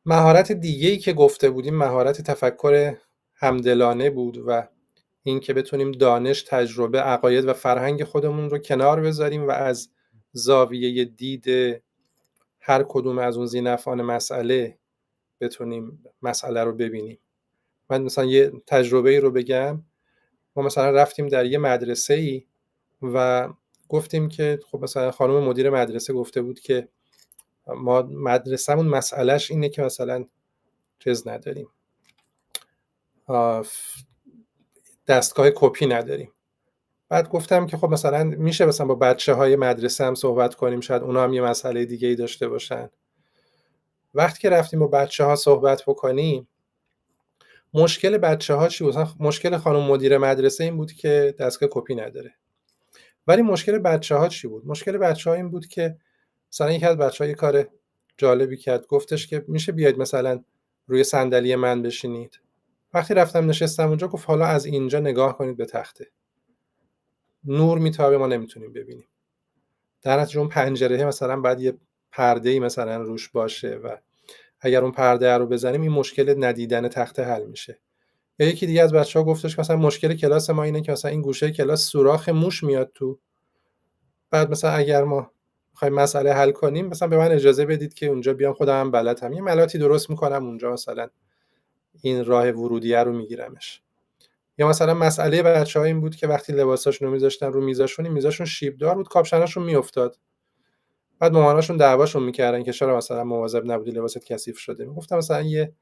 مهارت دیگه‌ای که گفته بودیم مهارت تفکر همدلانه بود و این که بتونیم دانش، تجربه، عقاید و فرهنگ خودمون رو کنار بذاریم و از زاویه دید هر کدوم از اون ذی‌نفعان مسئله بتونیم مسئله رو ببینیم. من مثلا یه تجربه رو بگم. ما مثلا رفتیم در یه مدرسه‌ای و گفتیم که خب مثلا خانم مدیر مدرسه گفته بود که ما مدرسه‌مون مسئلهش اینه که مثلا چیز نداریم، دستگاه کپی نداریم. بعد گفتم که خب مثلا میشه مثلا با بچه‌های مدرسه هم صحبت کنیم، شاید اونا هم یه مسئله دیگه‌ای داشته باشن. وقتی که رفتیم با بچه‌ها صحبت بکنیم، مشکل بچه‌ها چی بود؟ مشکل خانم مدیر مدرسه این بود که دستگاه کپی نداره. ولی مشکل بچه‌ها چی بود؟ مشکل بچه‌ها این بود که مثلا یکی از بچه‌ها یه کار جالبی کرد، گفتش که میشه بیاید مثلا روی صندلی من بشینید. وقتی رفتم نشستم اونجا گفت حالا از اینجا نگاه کنید به تخته. نور میتابه، ما نمیتونیم ببینیم. در نتیجه اون پنجره مثلا بعد یه پرده‌ای مثلا روش باشه و اگر اون پرده رو بزنیم این مشکل ندیدن تخته حل میشه. یا یکی دیگه از بچه‌ها گفتش مثلا مشکل کلاس ما اینه که مثلا این گوشه کلاس سوراخ موش میاد تو. بعد مثلا اگر ما می‌خوایم مسئله حل کنیم مثلا به من اجازه بدید که اونجا بیام خودم هم بلدم یه ملاتی درست میکنم اونجا، مثلا این راه ورودیه رو میگیرمش. یا مثلا مسئله بچه‌ها این بود که وقتی لباساشون رو میذاشتن رو میزاشون، این میزاشون شیب دار بود، کاپشناشون میافتاد. بعد ماماناشون دعواشون میکردن که چرا مثلا مواظب نبودی لباست کثیف شده. میگفتم مثلا یه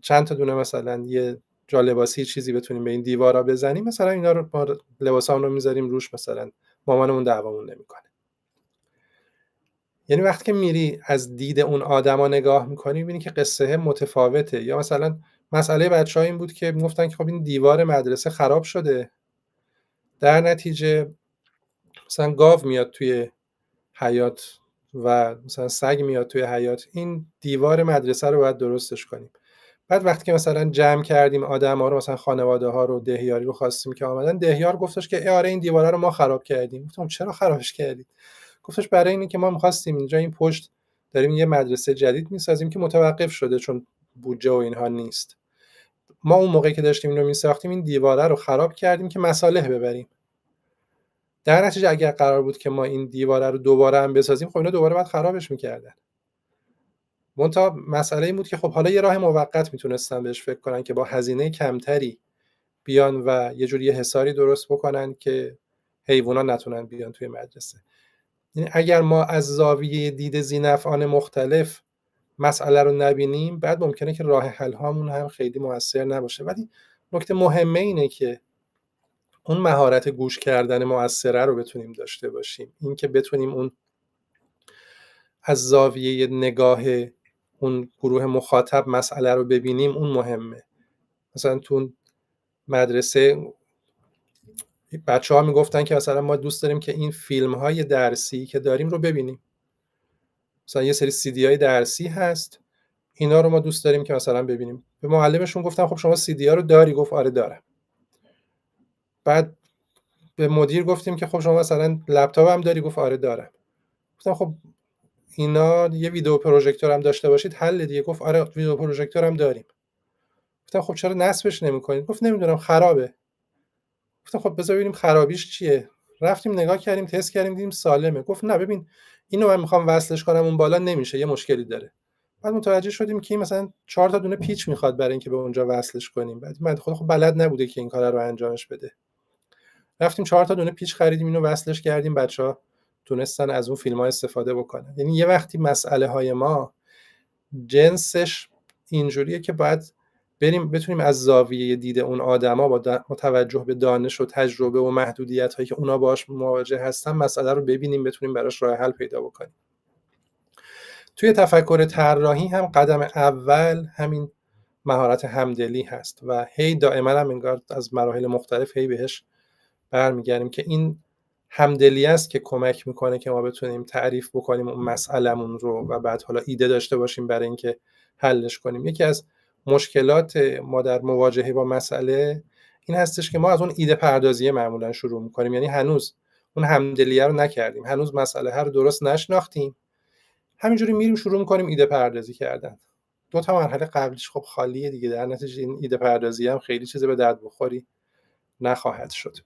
چند تا دونه مثلا یه جالباسی چیزی بتونیم به این دیوارا بزنیم، مثلا اینا رو ما لباسامون رو میذاریم روش، مثلا مامانمون دعوامون نمیکنه. یعنی وقتی که میری از دید اون آدما نگاه میکنی میبینی که قصه متفاوته. یا مثلا مسئله بچه‌ها این بود که میگفتن که خب این دیوار مدرسه خراب شده، در نتیجه مثلا گاو میاد توی حیاط و مثلا سگ میاد توی حیاط، این دیوار مدرسه رو باید درستش کنیم. بعد وقتی که مثلا جمع کردیم آدم‌ها رو، مثلا خانواده‌ها رو، دهیاری رو خواستیم که آمدن، دهیار گفتش که آره این دیواره رو ما خراب کردیم. گفتم چرا خرابش کردید؟ گفتش برای اینی که ما می‌خواستیم اینجا این پشت داریم یه مدرسه جدید می‌سازیم که متوقف شده چون بودجه و اینها نیست. ما اون موقعی که داشتیم اینو می‌ساختیم این دیواره رو خراب کردیم که مصالح ببریم. در نتیجه اگر قرار بود که ما این دیواره رو دوباره هم بسازیم، خب اینا دوباره بعد خرابش می‌کردن. منتها مسئله این بود که خب حالا یه راه موقت میتونستن بهش فکر کنن که با هزینه کمتری بیان و یه جوری حصاری درست بکنن که حیوونا نتونن بیان توی مدرسه. یعنی اگر ما از زاویه دید ذی‌نفعان مختلف مسئله رو نبینیم، بعد ممکنه که راه حل هامون هم خیلی موثر نباشه. ولی نکته مهمه اینه که اون مهارت گوش کردن موثره رو بتونیم داشته باشیم. این که بتونیم اون از زاویه نگاه اون گروه مخاطب مسئله رو ببینیم، اون مهمه. مثلا تو مدرسه بچه‌ها میگفتن که مثلا ما دوست داریم که این فیلم‌های درسی که داریم رو ببینیم. مثلا یه سری CD های درسی هست، اینا رو ما دوست داریم که مثلا ببینیم. به معلمشون گفتم خب شما CD ها رو داری؟ گفت آره دارم. بعد به مدیر گفتیم که خب شما مثلا لپتاپ هم داری؟ گفت آره دارم. گفتم خب اینا یه ویدیو پروژکتور هم داشته باشید حل دیگه. گفت آره ویدیو پروژکتور هم داریم. گفتم خب چرا نصبش نمی‌کنید؟ گفت نمیدونم خرابه. گفتم خب بذار ببینیم خرابیش چیه. رفتیم نگاه کردیم، تست کردیم، دیدیم سالمه. گفت نه ببین اینو من میخوام وصلش کنم اون بالا نمیشه، یه مشکلی داره. بعد متوجه شدیم که این مثلا 4 تا دونه پیچ میخواد برای اینکه به اونجا وصلش کنیم. بعد من خود خب بلد نبوده که این کارا رو انجامش بده. رفتیم 4 تا دونه پیچ خریدیم، اینو وصلش کردیم، بچه‌ها تونستن از اون فیلم‌ها استفاده بکنن. یعنی یه وقتی مسئله های ما جنسش اینجوریه که باید بریم بتونیم از زاویه دید اون آدما با توجه به دانش و تجربه و محدودیت هایی که اونا باهاش مواجه هستن مسئله رو ببینیم، بتونیم براش راه حل پیدا بکنیم. توی تفکر طراحی هم قدم اول همین مهارت همدلی هست و هی دائما هم انگار از مراحل مختلف هی بهش برمیگردیم که این همدلی است که کمک میکنه که ما بتونیم تعریف بکنیم اون مسئله‌مون رو و بعد حالا ایده داشته باشیم برای اینکه حلش کنیم. یکی از مشکلات ما در مواجهه با مسئله این هستش که ما از اون ایده پردازی معمولا شروع میکنیم، یعنی هنوز اون همدلیه رو نکردیم، هنوز مسئله رو درست نشناختیم، همینجوری میریم شروع میکنیم ایده پردازی کردن. 2 تا مرحله قبلیش خب خالیه دیگه، در نتیجه این ایده پردازی هم خیلی چیز به درد بخوری نخواهد شد.